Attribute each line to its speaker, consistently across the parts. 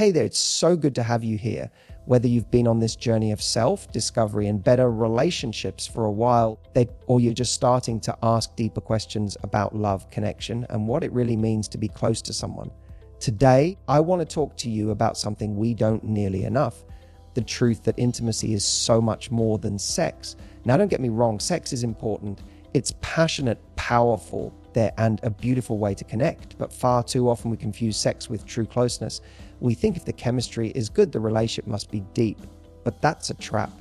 Speaker 1: Hey there, it's so good to have you here. Whether you've been on this journey of self-discovery and better relationships for a while, or you're just starting to ask deeper questions about love, connection, and what it really means to be close to someone. Today, I want to talk to you about something we don't nearly enough. The truth that intimacy is so much more than sex. Now, don't get me wrong, sex is important. It's passionate, powerful, and a beautiful way to connect. But far too often we confuse sex with true closeness. We think if the chemistry is good, the relationship must be deep. But that's a trap.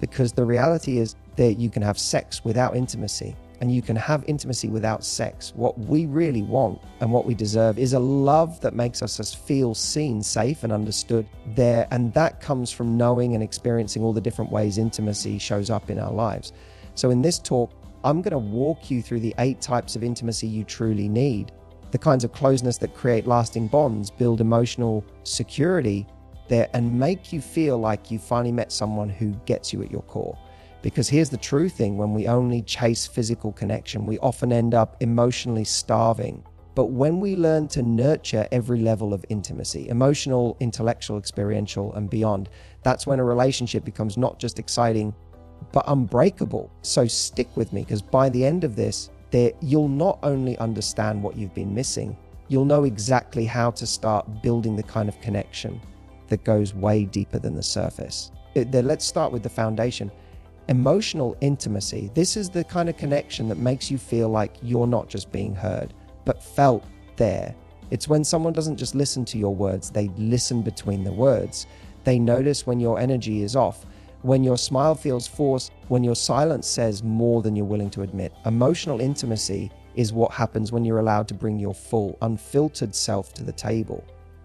Speaker 1: Because the reality is that you can have sex without intimacy, and you can have intimacy without sex. What we really want and what we deserve is a love that makes us feel seen, safe, and understood there. And that comes from knowing and experiencing all the different ways intimacy shows up in our lives. So in this talk, I'm going to walk you through the 8 types of intimacy you truly need, the kinds of closeness that create lasting bonds, build emotional security there, and make you feel like you finally met someone who gets you at your core. Because here's the true thing, when we only chase physical connection, we often end up emotionally starving. But when we learn to nurture every level of intimacy, emotional, intellectual, experiential, and beyond, that's when a relationship becomes not just exciting, but unbreakable. So stick with me, because by the end of this, you'll not only understand what you've been missing, you'll know exactly how to start building the kind of connection that goes way deeper than the surface. Let's start with the foundation. Emotional intimacy. This is the kind of connection that makes you feel like you're not just being heard, but felt there. It's when someone doesn't just listen to your words, they listen between the words. They notice when your energy is off, when your smile feels forced, when your silence says more than you're willing to admit. Emotional intimacy is what happens when you're allowed to bring your full, unfiltered self to the table.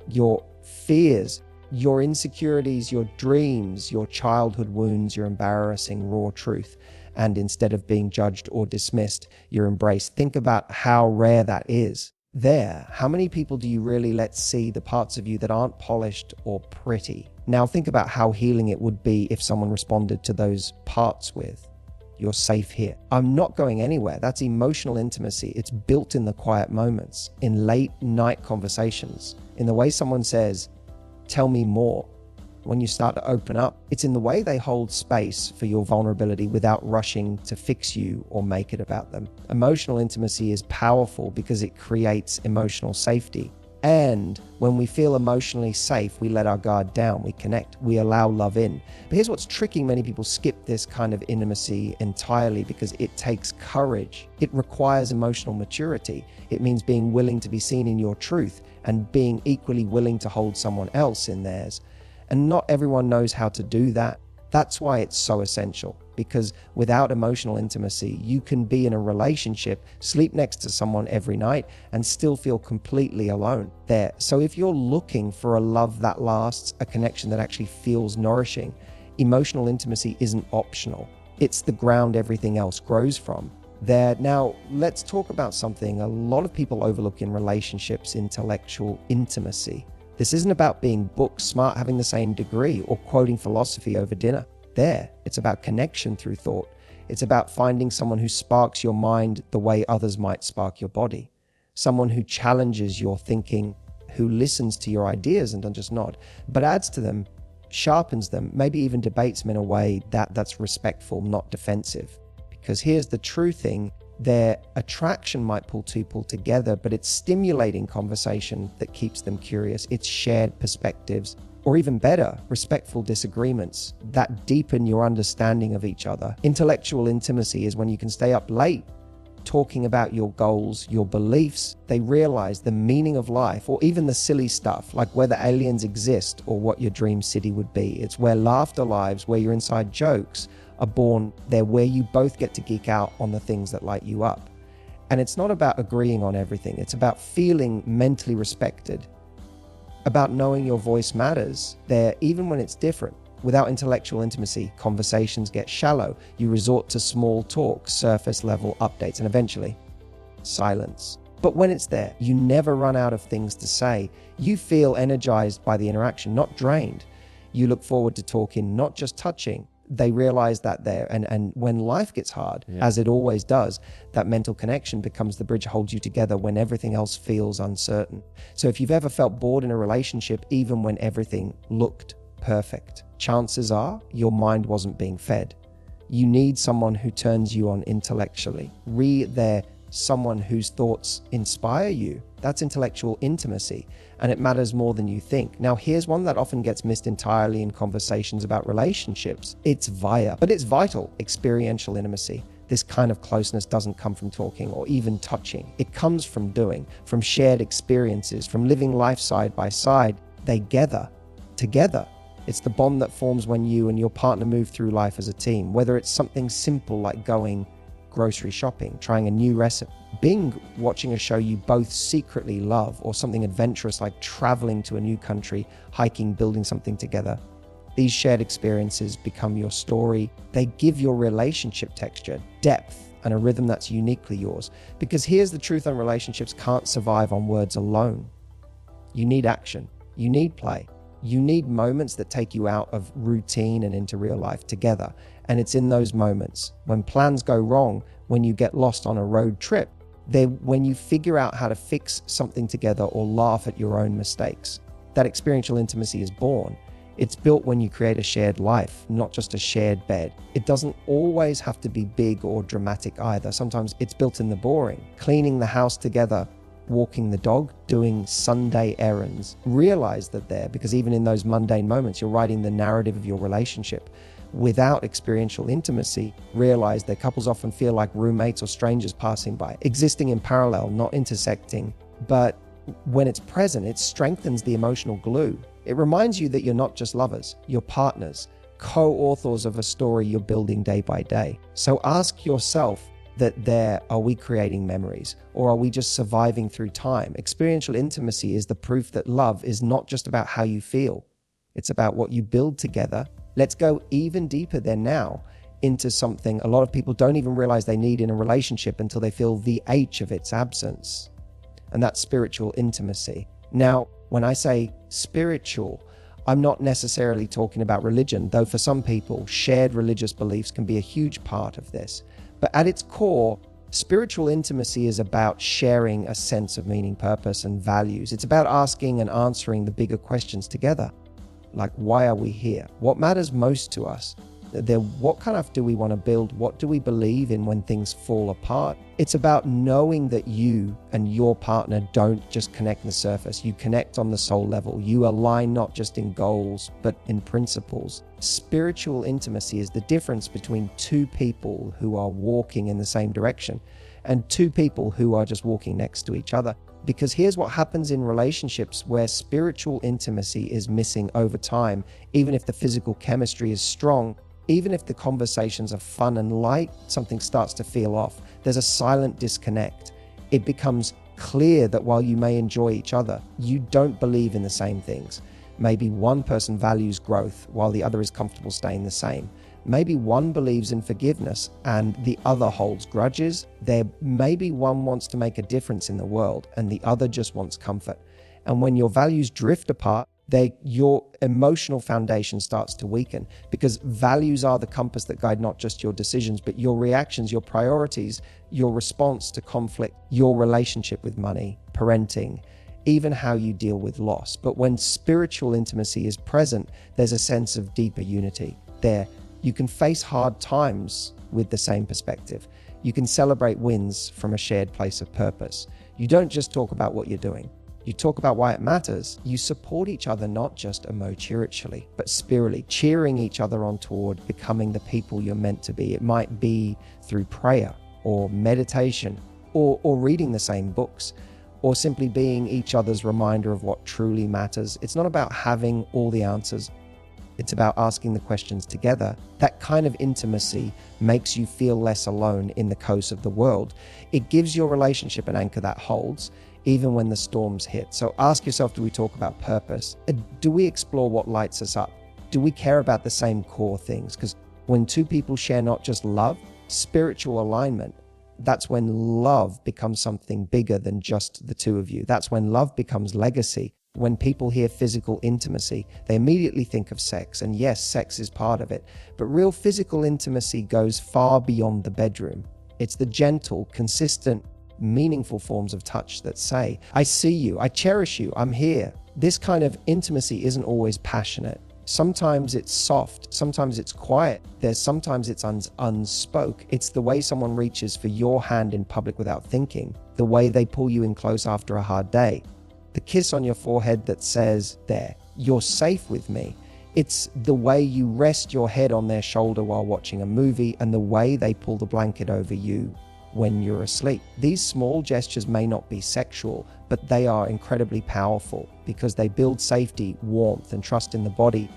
Speaker 1: Your fears, your insecurities, your dreams, your childhood wounds, your embarrassing raw truth. And instead of being judged or dismissed, you're embraced. Think about how rare that is. How many people do you really let see the parts of you that aren't polished or pretty? Now think about how healing it would be if someone responded to those parts with, "You're safe here. I'm not going anywhere." That's emotional intimacy. It's built in the quiet moments, in late night conversations, in the way someone says, "Tell me more." When you start to open up, it's in the way they hold space for your vulnerability without rushing to fix you or make it about them. Emotional intimacy is powerful because it creates emotional safety. And when we feel emotionally safe, we let our guard down, we connect, we allow love in. But here's what's tricky: many people skip this kind of intimacy entirely because it takes courage. It requires emotional maturity. It means being willing to be seen in your truth and being equally willing to hold someone else in theirs. And not everyone knows how to do that. That's why it's so essential, because without emotional intimacy, you can be in a relationship, sleep next to someone every night, and still feel completely alone there. So if you're looking for a love that lasts, a connection that actually feels nourishing, emotional intimacy isn't optional. It's the ground everything else grows from. Now, let's talk about something a lot of people overlook in relationships: intellectual intimacy. This isn't about being book smart, having the same degree, or quoting philosophy over dinner. It's about connection through thought. It's about finding someone who sparks your mind the way others might spark your body. Someone who challenges your thinking, who listens to your ideas and doesn't just nod, but adds to them, sharpens them, maybe even debates them in a way that's respectful, not defensive. Because here's the true thing: their attraction might pull two people together, but it's stimulating conversation that keeps them curious. It's shared perspectives, or even better, respectful disagreements that deepen your understanding of each other. Intellectual intimacy is when you can stay up late talking about your goals, your beliefs. They realize the meaning of life, or even the silly stuff like whether aliens exist or what your dream city would be. It's where laughter lives, where your inside jokes are born. They're where you both get to geek out on the things that light you up. And it's not about agreeing on everything. It's about feeling mentally respected, about knowing your voice matters there, even when it's different. Without intellectual intimacy, conversations get shallow. You resort to small talk, surface level updates, and eventually silence. But when it's there, you never run out of things to say. You feel energized by the interaction, not drained. You look forward to talking, not just touching. they realize that and when life gets hard, as it always does, that mental connection becomes the bridge that holds you together when everything else feels uncertain. So if you've ever felt bored in a relationship, even when everything looked perfect, chances are your mind wasn't being fed. You need someone who turns you on intellectually. They're someone whose thoughts inspire you. That's intellectual intimacy, and it matters more than you think. Now, here's one that often gets missed entirely in conversations about relationships. It's vital. Experiential intimacy. This kind of closeness doesn't come from talking or even touching. It comes from doing, from shared experiences, from living life side by side. They gather together. It's the bond that forms when you and your partner move through life as a team, whether it's something simple like going grocery shopping, trying a new recipe, watching a show you both secretly love, or something adventurous like traveling to a new country, hiking, building something together. These shared experiences become your story. They give your relationship texture, depth, and a rhythm that's uniquely yours. Because here's the truth on relationships can't survive on words alone. You need action. You need play. You need moments that take you out of routine and into real life together. And it's in those moments, when plans go wrong, when you get lost on a road trip, when you figure out how to fix something together or laugh at your own mistakes, that experiential intimacy is born. It's built when you create a shared life, not just a shared bed. It doesn't always have to be big or dramatic either. Sometimes it's built in the boring, cleaning the house together, walking the dog, doing Sunday errands. Realize that because even in those mundane moments, you're writing the narrative of your relationship. Without experiential intimacy, realize that couples often feel like roommates or strangers passing by, existing in parallel, not intersecting. But when it's present, it strengthens the emotional glue. It reminds you that you're not just lovers, you're partners, co-authors of a story you're building day by day. So ask yourself, are we creating memories, or are we just surviving through time? Experiential intimacy is the proof that love is not just about how you feel. It's about what you build together. Let's go even deeper than now into something a lot of people don't even realize they need in a relationship until they feel the H of its absence. And that's spiritual intimacy. Now, when I say spiritual, I'm not necessarily talking about religion, though for some people, shared religious beliefs can be a huge part of this. But at its core, spiritual intimacy is about sharing a sense of meaning, purpose, and values. It's about asking and answering the bigger questions together. Like, why are we here? What matters most to us? What kind of do we want to build? What do we believe in when things fall apart? It's about knowing that you and your partner don't just connect on the surface. You connect on the soul level. You align not just in goals, but in principles. Spiritual intimacy is the difference between two people who are walking in the same direction and two people who are just walking next to each other. Because here's what happens in relationships where spiritual intimacy is missing over time. Even if the physical chemistry is strong, even if the conversations are fun and light, something starts to feel off. There's a silent disconnect. It becomes clear that while you may enjoy each other, you don't believe in the same things. Maybe one person values growth while the other is comfortable staying the same. Maybe one believes in forgiveness and the other holds grudges. Maybe one wants to make a difference in the world and the other just wants comfort. And when your values drift apart, your emotional foundation starts to weaken, because values are the compass that guide not just your decisions, but your reactions, your priorities, your response to conflict, your relationship with money, parenting, even how you deal with loss. But when spiritual intimacy is present, there's a sense of deeper unity. You can face hard times with the same perspective. You can celebrate wins from a shared place of purpose. You don't just talk about what you're doing. You talk about why it matters. You support each other not just emotionally, but spiritually, cheering each other on toward becoming the people you're meant to be. It might be through prayer or meditation or reading the same books, or simply being each other's reminder of what truly matters. It's not about having all the answers. It's about asking the questions together. That kind of intimacy makes you feel less alone in the chaos of the world. It gives your relationship an anchor that holds, even when the storms hit. So ask yourself, do we talk about purpose? Do we explore what lights us up? Do we care about the same core things? Because when two people share not just love, spiritual alignment, that's when love becomes something bigger than just the two of you. That's when love becomes legacy. When people hear physical intimacy, they immediately think of sex, and yes, sex is part of it, but real physical intimacy goes far beyond the bedroom. It's the gentle, consistent, meaningful forms of touch that say, I see you, I cherish you, I'm here. This kind of intimacy isn't always passionate. Sometimes it's soft, sometimes it's quiet, sometimes it's unspoke. It's the way someone reaches for your hand in public without thinking, the way they pull you in close after a hard day, the kiss on your forehead that says, there, you're safe with me. It's the way you rest your head on their shoulder while watching a movie, and the way they pull the blanket over you when you're asleep. These small gestures may not be sexual, but they are incredibly powerful because they build safety, warmth, and trust in the body.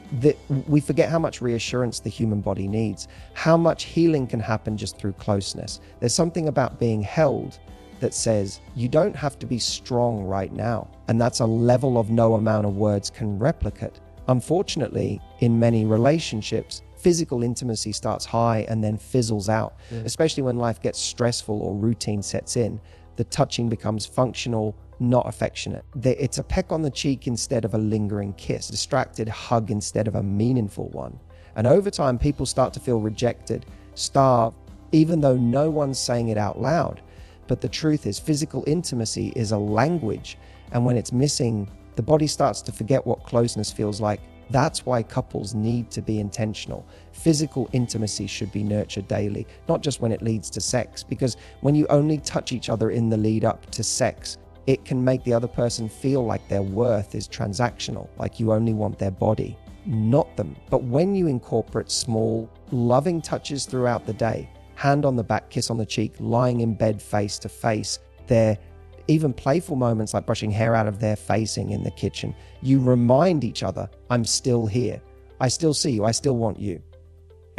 Speaker 1: We forget how much reassurance the human body needs, how much healing can happen just through closeness. There's something about being held that says, you don't have to be strong right now. And that's a level of no amount of words can replicate. Unfortunately, in many relationships, physical intimacy starts high and then fizzles out, especially when life gets stressful or routine sets in. The touching becomes functional, not affectionate. It's a peck on the cheek instead of a lingering kiss, a distracted hug instead of a meaningful one. And over time, people start to feel rejected, starved, even though no one's saying it out loud. But the truth is, physical intimacy is a language, and when it's missing, the body starts to forget what closeness feels like. That's why couples need to be intentional. Physical intimacy should be nurtured daily, not just when it leads to sex, because when you only touch each other in the lead up to sex, it can make the other person feel like their worth is transactional, like you only want their body, not them. But when you incorporate small, loving touches throughout the day, hand on the back, kiss on the cheek, lying in bed face to face, they're even playful moments like brushing hair out of their facing in the kitchen, you remind each other, I'm still here. I still see you. I still want you.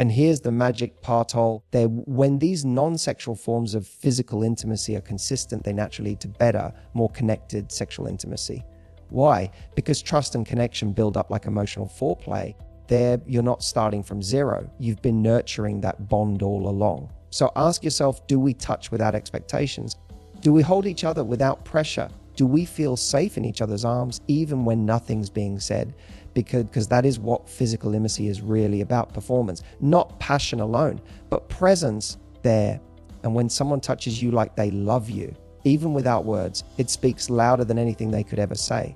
Speaker 1: And here's the magic part hole. When these non-sexual forms of physical intimacy are consistent, they naturally lead to better, more connected sexual intimacy. Why? Because trust and connection build up like emotional foreplay. There, you're not starting from zero. You've been nurturing that bond all along. So ask yourself, do we touch without expectations? Do we hold each other without pressure? Do we feel safe in each other's arms even when nothing's being said? Because that is what physical intimacy is really about, performance. Not passion alone, but presence there. And when someone touches you like they love you, even without words, it speaks louder than anything they could ever say.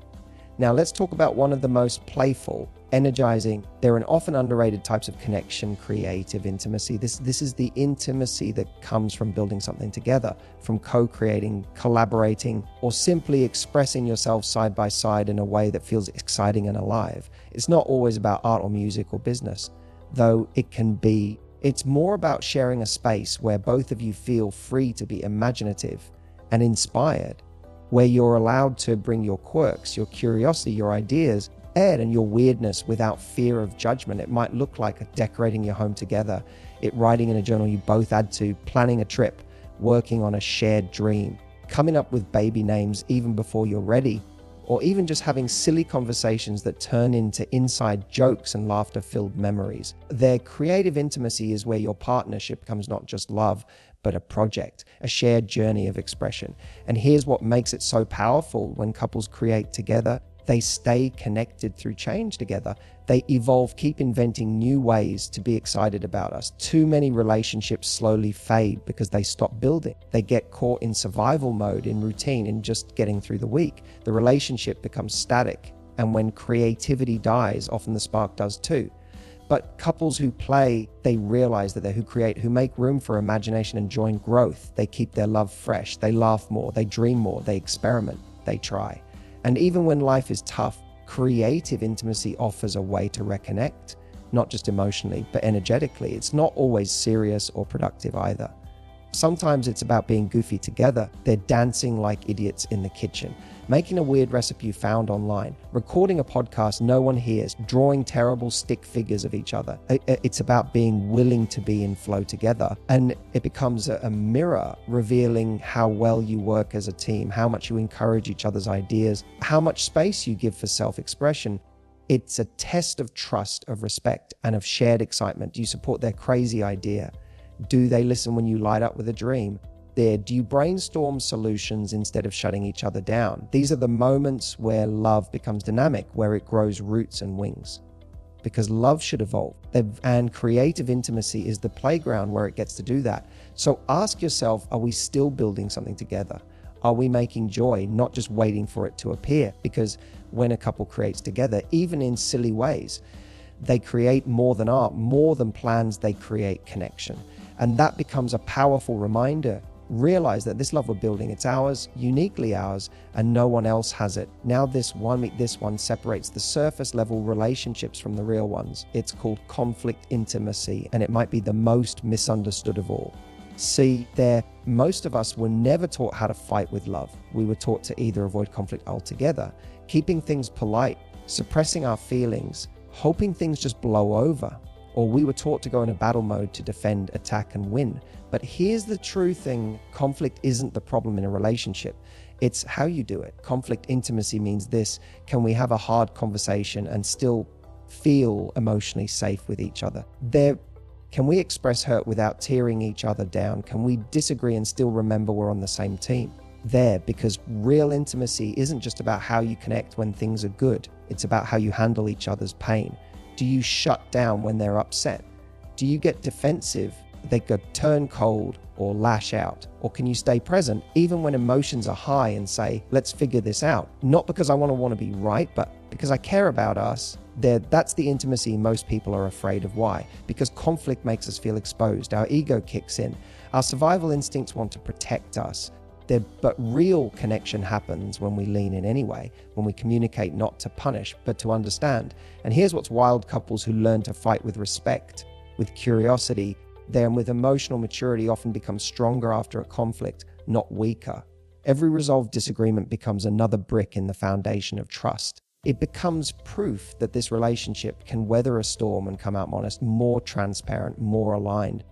Speaker 1: Now let's talk about one of the most playful, energizing, they're an often underrated types of connection, creative intimacy. This is the intimacy that comes from building something together, from co-creating, collaborating, or simply expressing yourself side by side in a way that feels exciting and alive. It's not always about art or music or business, though it can be. It's more about sharing a space where both of you feel free to be imaginative and inspired, where you're allowed to bring your quirks, your curiosity, your ideas, and your weirdness without fear of judgment. It might look like decorating your home together, writing in a journal you both add to, planning a trip, working on a shared dream, coming up with baby names even before you're ready, or even just having silly conversations that turn into inside jokes and laughter-filled memories. Their creative intimacy is where your partnership becomes not just love, but a project, a shared journey of expression. And here's what makes it so powerful when couples create together. They stay connected through change together. They evolve, keep inventing new ways to be excited about us. Too many relationships slowly fade because they stop building. They get caught in survival mode, in routine, in just getting through the week. The relationship becomes static. And when creativity dies, often the spark does too. But couples who play, they realize that who create, who make room for imagination and join growth. They keep their love fresh. They laugh more. They dream more. They experiment. They try. And even when life is tough, creative intimacy offers a way to reconnect, not just emotionally, but energetically. It's not always serious or productive either. Sometimes it's about being goofy together. They're dancing like idiots in the kitchen, making a weird recipe found online, recording a podcast no one hears, drawing terrible stick figures of each other. It's about being willing to be in flow together. And it becomes a mirror revealing how well you work as a team, how much you encourage each other's ideas, how much space you give for self-expression. It's a test of trust, of respect, and of shared excitement. Do you support their crazy idea? Do they listen when you light up with a dream? there, do you brainstorm solutions instead of shutting each other down? These are the moments where love becomes dynamic, where it grows roots and wings. Because love should evolve, and creative intimacy is the playground where it gets to do that. So ask yourself, are we still building something together? Are we making joy, not just waiting for it to appear? Because when a couple creates together, even in silly ways, they create more than art, more than plans, they create connection. And that becomes a powerful reminder. Realize that this love we're building, it's ours, uniquely ours, and no one else has it. Now this one separates the surface level relationships from the real ones. It's called conflict intimacy, and it might be the most misunderstood of all. See, most of us were never taught how to fight with love. We were taught to either avoid conflict altogether, keeping things polite, suppressing our feelings, hoping things just blow over, or we were taught to go in a battle mode to defend, attack, and win. But here's the true thing: conflict isn't the problem in a relationship. It's how you do it. Conflict intimacy means this: can we have a hard conversation and still feel emotionally safe with each other? Can we express hurt without tearing each other down? Can we disagree and still remember we're on the same team? Because real intimacy isn't just about how you connect when things are good. It's about how you handle each other's pain. Do you shut down when they're upset? Do you get defensive? They could turn cold or lash out? Or can you stay present even when emotions are high and say, let's figure this out? Not because I want to be right, but because I care about us. That's the intimacy most people are afraid of. Why? Because conflict makes us feel exposed. Our ego kicks in. Our survival instincts want to protect us. But real connection happens when we lean in anyway, when we communicate not to punish, but to understand. And here's what's wild: couples who learn to fight with respect, with curiosity, then with emotional maturity often become stronger after a conflict, not weaker. Every resolved disagreement becomes another brick in the foundation of trust. It becomes proof that this relationship can weather a storm and come out honest, more transparent, more aligned.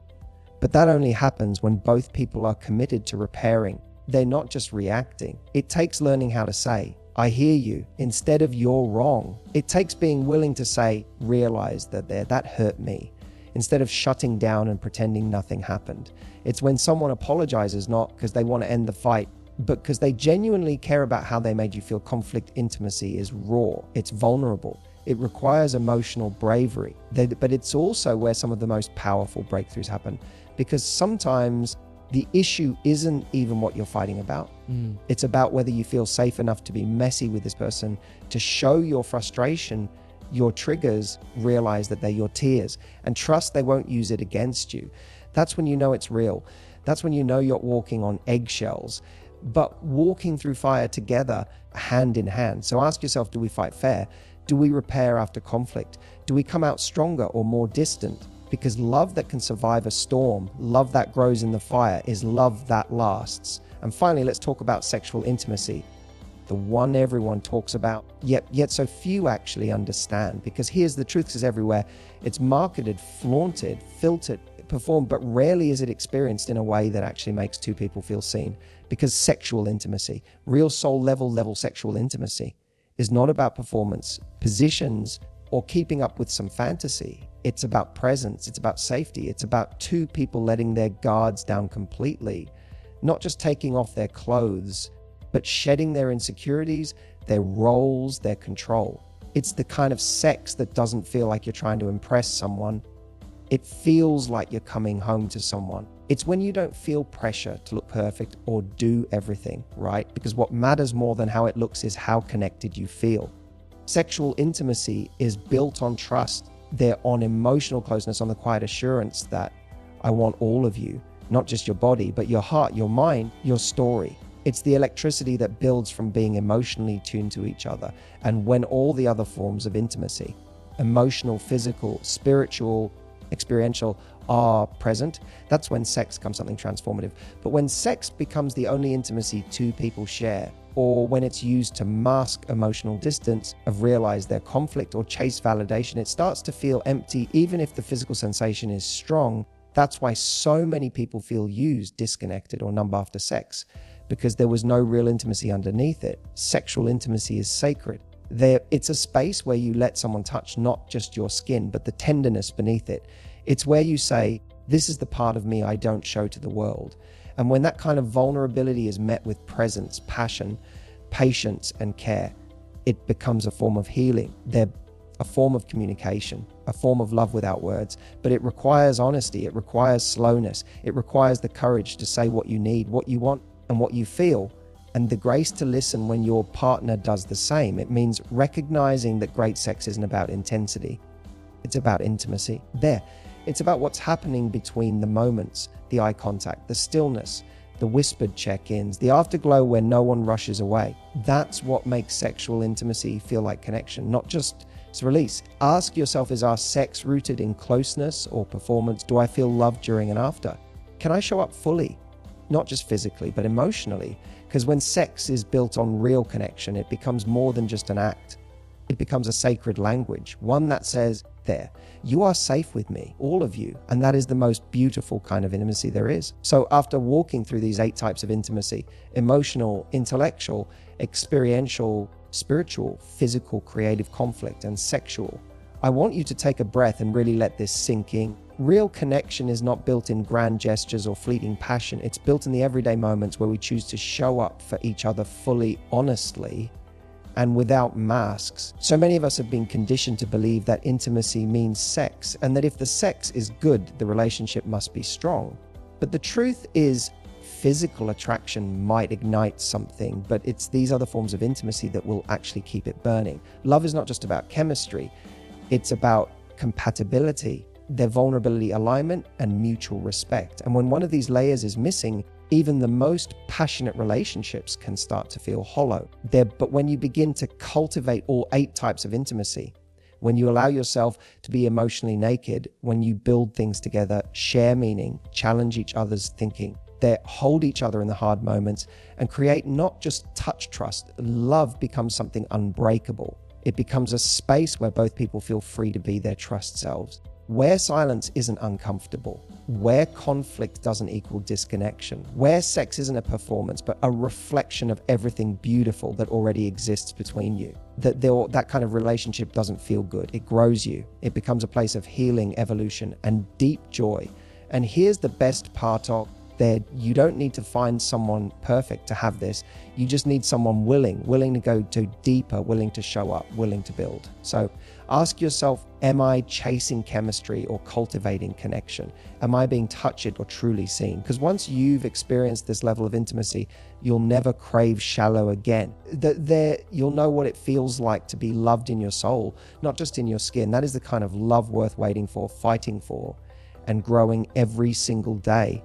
Speaker 1: But that only happens when both people are committed to repairing. They're not just reacting. It takes learning how to say, I hear you, instead of you're wrong. It takes being willing to say, realize that hurt me, instead of shutting down and pretending nothing happened. It's when someone apologizes, not because they want to end the fight, but because they genuinely care about how they made you feel. Conflict intimacy is raw, it's vulnerable, it requires emotional bravery. But it's also where some of the most powerful breakthroughs happen, because sometimes the issue isn't even what you're fighting about. It's about whether you feel safe enough to be messy with this person, to show your frustration, your triggers, realize that they're your tears, and trust they won't use it against you. That's when you know it's real. That's when you know you're walking on eggshells, but walking through fire together, hand in hand. So ask yourself, do we fight fair? Do we repair after conflict? Do we come out stronger or more distant? Because love that can survive a storm, love that grows in the fire, is love that lasts. And finally, let's talk about sexual intimacy, the one everyone talks about, yet so few actually understand. Because here's the truth: is everywhere. It's marketed, flaunted, filtered, performed, but rarely is it experienced in a way that actually makes two people feel seen. Because sexual intimacy, real soul level sexual intimacy, is not about performance, positions, or keeping up with some fantasy. It's about presence, it's about safety, it's about two people letting their guards down completely, not just taking off their clothes, but shedding their insecurities, their roles, their control. It's the kind of sex that doesn't feel like you're trying to impress someone. It feels like you're coming home to someone. It's when you don't feel pressure to look perfect or do everything right, because what matters more than how it looks is how connected you feel. Sexual intimacy is built on trust. They're on emotional closeness, on the quiet assurance that I want all of you, not just your body, but your heart, your mind, your story. It's the electricity that builds from being emotionally tuned to each other. And when all the other forms of intimacy, emotional, physical, spiritual, experiential, are present, that's when sex becomes something transformative. But when sex becomes the only intimacy two people share, or when it's used to mask emotional distance, of realize their conflict or chase validation, it starts to feel empty, even if the physical sensation is strong. That's why so many people feel used, disconnected, or numb after sex, because there was no real intimacy underneath it. Sexual intimacy is sacred. It's a space where you let someone touch not just your skin, but the tenderness beneath it. It's where you say, this is the part of me I don't show to the world. And when that kind of vulnerability is met with presence, passion, patience, and care, it becomes a form of healing. They're a form of communication, a form of love without words, but it requires honesty, it requires slowness, it requires the courage to say what you need, what you want, and what you feel, and the grace to listen when your partner does the same. It means recognizing that great sex isn't about intensity, it's about intimacy. It's about what's happening between the moments, the eye contact, the stillness, the whispered check-ins, the afterglow where no one rushes away. That's what makes sexual intimacy feel like connection, not just release. Ask yourself, is our sex rooted in closeness or performance? Do I feel loved during and after? Can I show up fully? Not just physically, but emotionally. Because when sex is built on real connection, it becomes more than just an act. It becomes a sacred language, one that says, there, you are safe with me, all of you. And that is the most beautiful kind of intimacy there is. So after walking through these 8 types of intimacy, emotional, intellectual, experiential, spiritual, physical, creative, conflict, and sexual, I want you to take a breath and really let this sink in. Real connection is not built in grand gestures or fleeting passion. It's built in the everyday moments where we choose to show up for each other fully, honestly, and without masks. So many of us have been conditioned to believe that intimacy means sex, and that if the sex is good, the relationship must be strong. But the truth is, physical attraction might ignite something, but it's these other forms of intimacy that will actually keep it burning. Love is not just about chemistry, it's about compatibility, their vulnerability, alignment, and mutual respect. And when one of these layers is missing, even the most passionate relationships can start to feel hollow. But when you begin to cultivate all 8 types of intimacy, when you allow yourself to be emotionally naked, when you build things together, share meaning, challenge each other's thinking, they hold each other in the hard moments, and create not just touch trust, love becomes something unbreakable. It becomes a space where both people feel free to be their trust selves, where silence isn't uncomfortable, where conflict doesn't equal disconnection, where sex isn't a performance, but a reflection of everything beautiful that already exists between you. That kind of relationship doesn't feel good. It grows you. It becomes a place of healing, evolution, and deep joy. And here's the best part of that: you don't need to find someone perfect to have this. You just need someone willing to go deeper, willing to show up, willing to build. So ask yourself, am I chasing chemistry or cultivating connection? Am I being touched or truly seen? Because once you've experienced this level of intimacy, you'll never crave shallow again. You'll know what it feels like to be loved in your soul, not just in your skin. That is the kind of love worth waiting for, fighting for, and growing every single day.